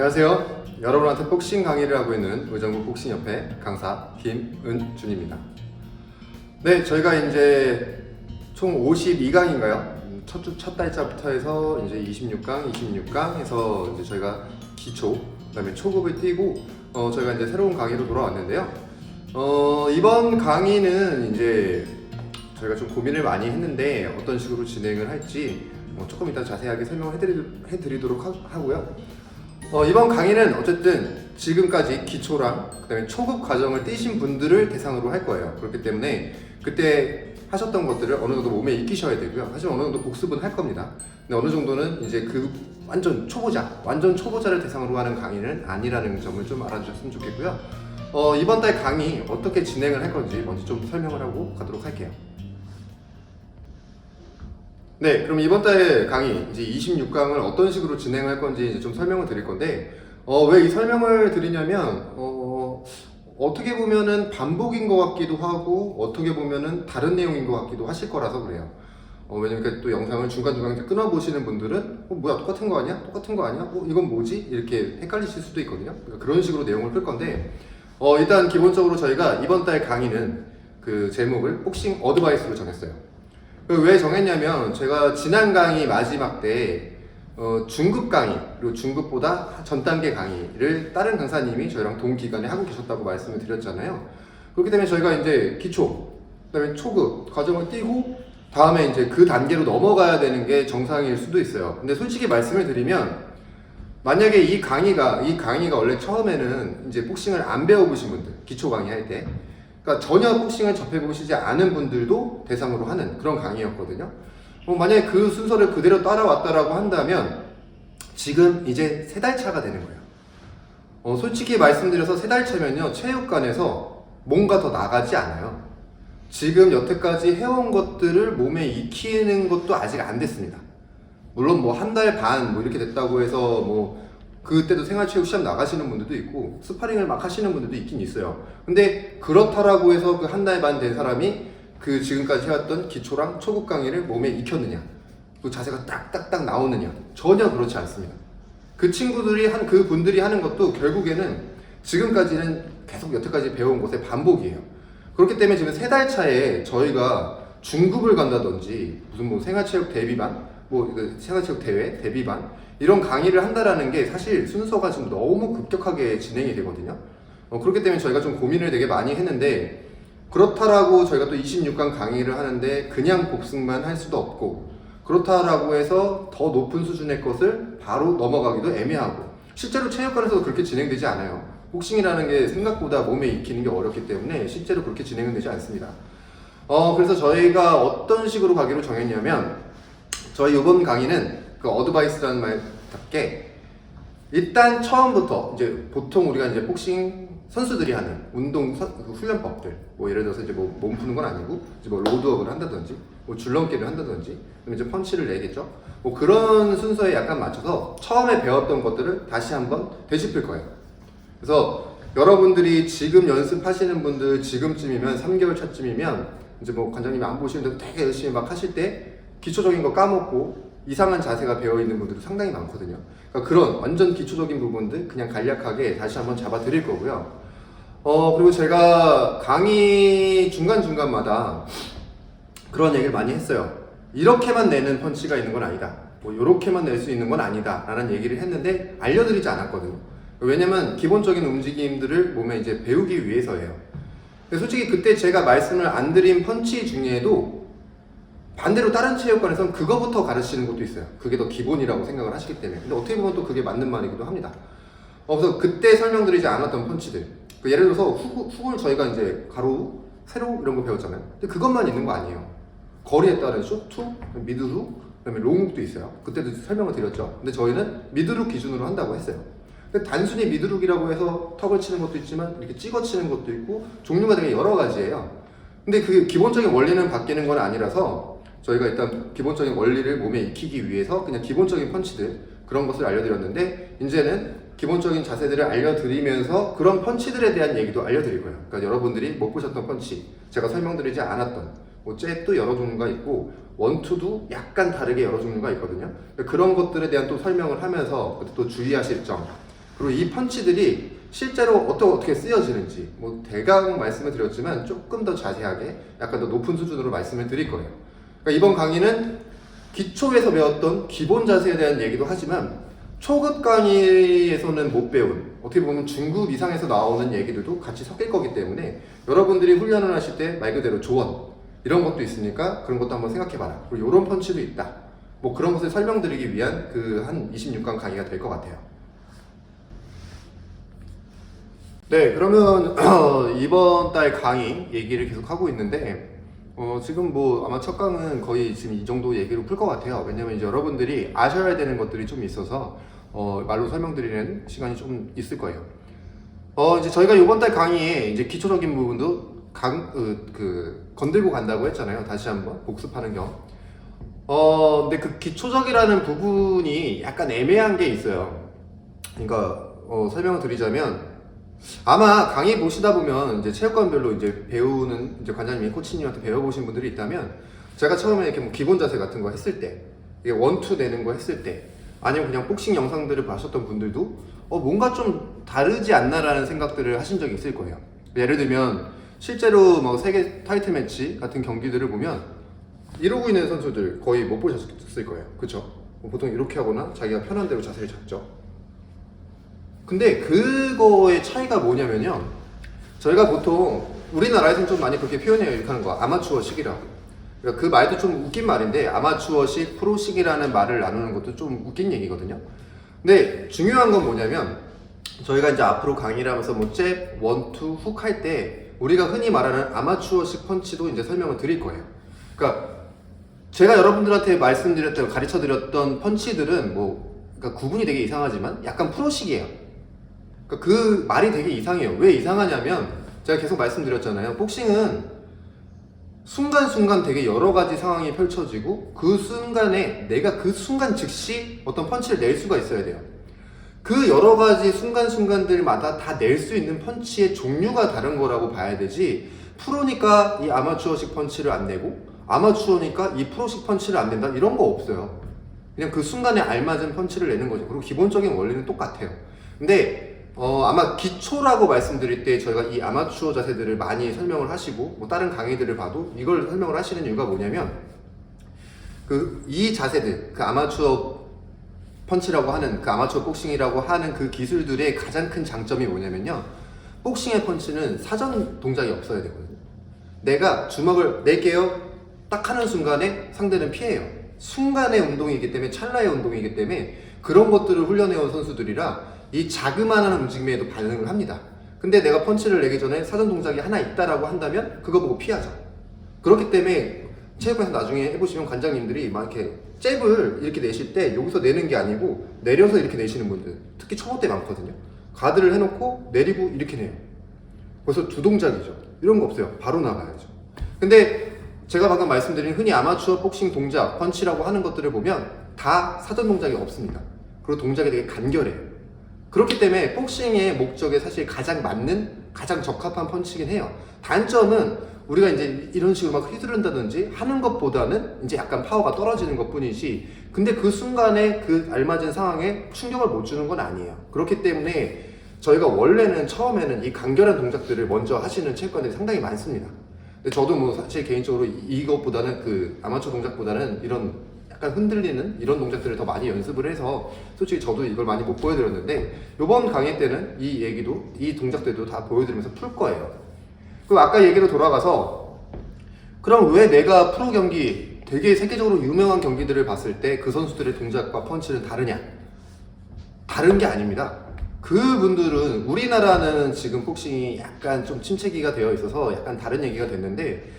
안녕하세요. 여러분한테 복싱 강의를 하고 있는 의정부 복싱협회 강사 김은준입니다. 네, 저희가 이제 총 52강인가요? 첫 달자부터 해서 이제 26강 해서 이제 저희가 기초, 그다음에 초급을 띄고 저희가 이제 새로운 강의로 돌아왔는데요. 이번 강의는 이제 저희가 좀 고민을 많이 했는데 어떤 식으로 진행을 할지 조금 이따 자세하게 설명을 해드리도록 하고요. 이번 강의는 어쨌든 지금까지 기초랑 그다음에 초급 과정을 띄신 분들을 대상으로 할 거예요. 그렇기 때문에 그때 하셨던 것들을 어느 정도 몸에 익히셔야 되고요. 하지만 어느 정도 복습은 할 겁니다. 근데 어느 정도는 이제 그 완전 초보자를 대상으로 하는 강의는 아니라는 점을 좀 알아주셨으면 좋겠고요. 이번 달 강의 어떻게 진행을 할 건지 먼저 좀 설명을 하고 가도록 할게요. 네, 그럼 이번 달 강의 이제 26강을 어떤 식으로 진행할 건지 이제 좀 설명을 드릴 건데, 왜 이 설명을 드리냐면, 어떻게 보면은 반복인 것 같기도 하고, 어떻게 보면은 다른 내용인 것 같기도 하실 거라서 그래요. 왜냐면 또 영상을 중간중간 끊어보시는 분들은, 뭐야, 똑같은 거 아니야? 이건 뭐지? 이렇게 헷갈리실 수도 있거든요. 그러니까 그런 식으로 내용을 풀 건데, 일단 기본적으로 저희가 이번 달 강의는 그 제목을 복싱 어드바이스로 정했어요. 왜 정했냐면 제가 지난 강의 마지막 때 중급 강의 그리고 중급보다 전 단계 강의를 다른 강사님이 저희랑 동기간에 하고 계셨다고 말씀을 드렸잖아요. 그렇기 때문에 저희가 이제 기초, 그다음에 초급 과정을 띄고 다음에 이제 그 단계로 넘어가야 되는 게 정상일 수도 있어요. 근데 솔직히 말씀을 드리면 만약에 이 강의가 원래 처음에는 이제 복싱을 안 배워보신 분들, 기초 강의 할 때 그러니까 전혀 복싱을 접해보시지 않은 분들도 대상으로 하는 그런 강의였거든요. 만약에 그 순서를 그대로 따라왔다라고 한다면 지금 이제 3달 차가 되는 거예요. 솔직히 말씀드려서 3달 차면요 체육관에서 뭔가 더 나가지 않아요. 지금 여태까지 해온 것들을 몸에 익히는 것도 아직 안 됐습니다. 물론 뭐 한 달 반 뭐 이렇게 됐다고 해서 뭐 그때도 생활체육 시합 나가시는 분들도 있고 스파링을 막 하시는 분들도 있긴 있어요. 근데 그렇다라고 해서 그 한 달 반 된 사람이 그 지금까지 해왔던 기초랑 초급 강의를 몸에 익혔느냐, 그 자세가 딱딱딱 나오느냐, 전혀 그렇지 않습니다. 그 친구들이 그 분들이 하는 것도 결국에는 지금까지는 계속 여태까지 배운 것의 반복이에요. 그렇기 때문에 지금 3달 차에 저희가 중급을 간다든지 무슨 뭐 생활체육 대비반, 생활체육 대회 대비반 이런 강의를 한다라는 게 사실 순서가 지금 너무 급격하게 진행이 되거든요. 그렇기 때문에 저희가 좀 고민을 되게 많이 했는데 그렇다라고 저희가 또 26강 강의를 하는데 그냥 복습만 할 수도 없고 그렇다라고 해서 더 높은 수준의 것을 바로 넘어가기도 애매하고 실제로 체육관에서도 그렇게 진행되지 않아요. 복싱이라는 게 생각보다 몸에 익히는 게 어렵기 때문에 실제로 그렇게 진행은 되지 않습니다. 그래서 저희가 어떤 식으로 가기로 정했냐면 저희 이번 강의는 그 어드바이스라는 말답게 일단 처음부터 이제 보통 우리가 이제 복싱 선수들이 하는 운동 훈련법들 뭐 예를 들어서 이제 뭐 몸 푸는 건 아니고 이제 뭐 로드워크를 한다든지 뭐 줄넘기를 한다든지 그럼 이제 펀치를 내겠죠. 뭐 그런 순서에 약간 맞춰서 처음에 배웠던 것들을 다시 한번 되짚을 거예요. 그래서 여러분들이 지금 연습하시는 분들 지금쯤이면 3개월 차쯤이면 이제 뭐 관장님이 안 보시는데도 되게 열심히 막 하실 때 기초적인 거 까먹고 이상한 자세가 배어있는 분들도 상당히 많거든요. 그러니까 그런 완전 기초적인 부분들 그냥 간략하게 다시 한번 잡아 드릴 거고요. 그리고 제가 강의 중간중간마다 그런 얘기를 많이 했어요. 이렇게만 내는 펀치가 있는 건 아니다. 뭐 이렇게만 낼 수 있는 건 아니다. 라는 얘기를 했는데 알려드리지 않았거든요. 왜냐면 기본적인 움직임들을 몸에 이제 배우기 위해서예요. 솔직히 그때 제가 말씀을 안 드린 펀치 중에도 반대로 다른 체육관에서는 그거부터 가르치는 것도 있어요. 그게 더 기본이라고 생각을 하시기 때문에. 근데 어떻게 보면 또 그게 맞는 말이기도 합니다. 그래서 그때 설명드리지 않았던 펀치들. 예를 들어서 훅을 저희가 이제 가로, 세로 이런 거 배웠잖아요. 근데 그것만 있는 거 아니에요. 거리에 따른 쇼트훅, 미드훅, 그다음에 롱훅도 있어요. 그때도 설명을 드렸죠. 근데 저희는 미드훅 기준으로 한다고 했어요. 근데 단순히 미드훅이라고 해서 턱을 치는 것도 있지만 이렇게 찍어 치는 것도 있고 종류가 되게 여러 가지예요. 근데 그 기본적인 원리는 바뀌는 건 아니라서 저희가 일단 기본적인 원리를 몸에 익히기 위해서 그냥 기본적인 펀치들 그런 것을 알려드렸는데 이제는 기본적인 자세들을 알려드리면서 그런 펀치들에 대한 얘기도 알려드릴 거예요. 그러니까 여러분들이 못 보셨던 펀치, 제가 설명드리지 않았던 뭐 잽도 여러 종류가 있고 원투도 약간 다르게 여러 종류가 있거든요. 그런 것들에 대한 또 설명을 하면서 또 주의하실 점 그리고 이 펀치들이 실제로 어떻게 쓰여지는지 뭐 대강 말씀을 드렸지만 조금 더 자세하게 약간 더 높은 수준으로 말씀을 드릴 거예요. 그러니까 이번 강의는 기초에서 배웠던 기본 자세에 대한 얘기도 하지만 초급 강의에서는 못 배운 어떻게 보면 중급 이상에서 나오는 얘기들도 같이 섞일 거기 때문에 여러분들이 훈련을 하실 때 말 그대로 조언 이런 것도 있으니까 그런 것도 한번 생각해봐라. 그리고 이런 펀치도 있다. 뭐 그런 것을 설명드리기 위한 그 한 26강 강의가 될 것 같아요. 네, 그러면 이번 달 강의 얘기를 계속 하고 있는데 지금 뭐 아마 첫 강은 거의 지금 이 정도 얘기로 풀 것 같아요. 왜냐면 이제 여러분들이 아셔야 되는 것들이 좀 있어서 말로 설명드리는 시간이 좀 있을 거예요. 이제 저희가 이번 달 강의에 이제 기초적인 부분도 건들고 간다고 했잖아요. 다시 한번 복습하는 겸. 근데 그 기초적이라는 부분이 약간 애매한 게 있어요. 그러니까 설명을 드리자면 아마 강의 보시다 보면 이제 체육관별로 이제 배우는 이제 관장님이 코치님한테 배워보신 분들이 있다면 제가 처음에 이렇게 뭐 기본 자세 같은 거 했을 때 이게 원투 내는 거 했을 때 아니면 그냥 복싱 영상들을 보셨던 분들도 뭔가 좀 다르지 않나라는 생각들을 하신 적이 있을 거예요. 예를 들면 실제로 뭐 세계 타이틀 매치 같은 경기들을 보면 이러고 있는 선수들 거의 못 보셨을 거예요. 그쵸? 보통 이렇게 하거나 자기가 편한 대로 자세를 잡죠. 근데 그거의 차이가 뭐냐면요, 저희가 보통 우리나라에서는 좀 많이 그렇게 표현해요. 이렇게 하는 거 아마추어식이라고. 그러니까 그 말도 좀 웃긴 말인데 아마추어식, 프로식이라는 말을 나누는 것도 좀 웃긴 얘기거든요. 근데 중요한 건 뭐냐면 저희가 이제 앞으로 강의를 하면서 뭐 잽, 원투, 훅 할 때 우리가 흔히 말하는 아마추어식 펀치도 이제 설명을 드릴 거예요. 그러니까 제가 여러분들한테 말씀드렸던, 가르쳐드렸던 펀치들은 그러니까 구분이 되게 이상하지만 약간 프로식이에요. 그러니까 그 말이 되게 이상해요. 왜 이상하냐면 제가 계속 말씀드렸잖아요. 복싱은 순간순간 되게 여러 가지 상황이 펼쳐지고 그 순간에 내가 그 순간 즉시 어떤 펀치를 낼 수가 있어야 돼요. 그 여러 가지 순간순간들마다 다 낼 수 있는 펀치의 종류가 다른 거라고 봐야 되지, 프로니까 이 아마추어식 펀치를 안 내고 아마추어니까 이 프로식 펀치를 안 낸다 이런 거 없어요. 그냥 그 순간에 알맞은 펀치를 내는 거죠. 그리고 기본적인 원리는 똑같아요. 근데 아마 기초라고 말씀드릴 때 저희가 이 아마추어 자세들을 많이 설명을 하시고 뭐 다른 강의들을 봐도 이걸 설명을 하시는 이유가 뭐냐면 이 자세들, 그 아마추어 펀치라고 하는, 그 아마추어 복싱이라고 하는 그 기술들의 가장 큰 장점이 뭐냐면요, 복싱의 펀치는 사전 동작이 없어야 되거든요. 내가 주먹을 낼게요 딱 하는 순간에 상대는 피해요. 순간의 운동이기 때문에, 찰나의 운동이기 때문에 그런 것들을 훈련해온 선수들이라 이 자그마한 움직임에도 반응을 합니다. 근데 내가 펀치를 내기 전에 사전 동작이 하나 있다라고 한다면 그거 보고 피하죠. 그렇기 때문에 체육관에서 나중에 해보시면 관장님들이 막 이렇게 잽을 이렇게 내실 때 여기서 내는 게 아니고 내려서 이렇게 내시는 분들 특히 초보 때 많거든요. 가드를 해놓고 내리고 이렇게 내요. 그래서 두 동작이죠. 이런 거 없어요. 바로 나가야죠. 근데 제가 방금 말씀드린 흔히 아마추어 복싱 동작, 펀치라고 하는 것들을 보면 다 사전 동작이 없습니다. 그리고 동작이 되게 간결해요. 그렇기 때문에 복싱의 목적에 사실 가장 맞는, 가장 적합한 펀치긴 해요. 단점은 우리가 이제 이런 식으로 막 휘두른다든지 하는 것보다는 이제 약간 파워가 떨어지는 것 뿐이지, 근데 그 순간에 그 알맞은 상황에 충격을 못 주는 건 아니에요. 그렇기 때문에 저희가 원래는 처음에는 이 간결한 동작들을 먼저 하시는 체육관들이 상당히 많습니다. 근데 저도 뭐 사실 개인적으로 이것보다는 그 아마추어 동작보다는 이런 약간 흔들리는 이런 동작들을 더 많이 연습을 해서 솔직히 저도 이걸 많이 못 보여드렸는데 이번 강의 때는 이 얘기도, 이 동작들도 다 보여드리면서 풀 거예요. 그리고 아까 얘기로 돌아가서 그럼 왜 내가 프로 경기, 되게 세계적으로 유명한 경기들을 봤을 때 그 선수들의 동작과 펀치는 다르냐? 다른 게 아닙니다. 그분들은, 우리나라는 지금 복싱이 약간 좀 침체기가 되어 있어서 약간 다른 얘기가 됐는데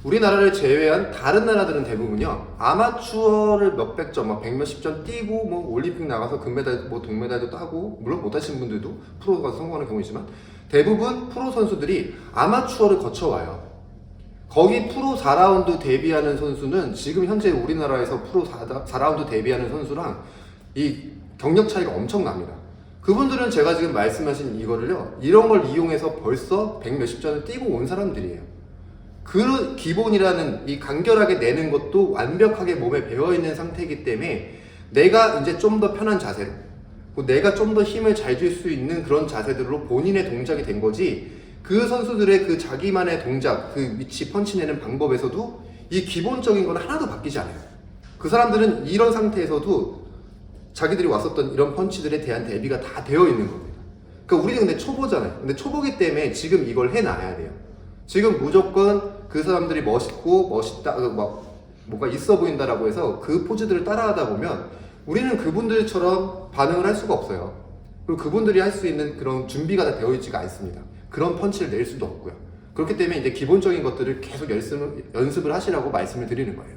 우리나라를 제외한 다른 나라들은 대부분요, 아마추어를 몇백 점, 막 백몇십 점 뛰고 뭐 올림픽 나가서 금메달, 뭐 동메달도 따고, 물론 못하신 분들도 프로 가서 성공하는 경우이지만 대부분 프로 선수들이 아마추어를 거쳐와요. 거기 프로 4라운드 데뷔하는 선수는 지금 현재 우리나라에서 프로 4라운드 데뷔하는 선수랑 이 경력 차이가 엄청납니다. 그분들은 제가 지금 말씀하신 이거를요, 이런 걸 이용해서 벌써 백몇십 점을 뛰고 온 사람들이에요. 그 기본이라는 이 간결하게 내는 것도 완벽하게 몸에 배어있는 상태이기 때문에 내가 이제 좀 더 편한 자세로, 뭐 내가 좀 더 힘을 잘 줄 수 있는 그런 자세들로 본인의 동작이 된 거지, 그 선수들의 그 자기만의 동작, 그 위치 펀치 내는 방법에서도 이 기본적인 건 하나도 바뀌지 않아요. 그 사람들은 이런 상태에서도 자기들이 왔었던 이런 펀치들에 대한 대비가 다 되어 있는 겁니다. 그러니까 우리는 근데 초보잖아요. 근데 초보기 때문에 지금 이걸 해놔야 돼요. 지금 무조건 그 사람들이 멋있고 멋있다, 막 뭔가 있어 보인다라고 해서 그 포즈들을 따라하다 보면 우리는 그분들처럼 반응을 할 수가 없어요. 그리고 그분들이 할 수 있는 그런 준비가 다 되어 있지가 않습니다. 그런 펀치를 낼 수도 없고요. 그렇기 때문에 이제 기본적인 것들을 계속 연습을 하시라고 말씀을 드리는 거예요.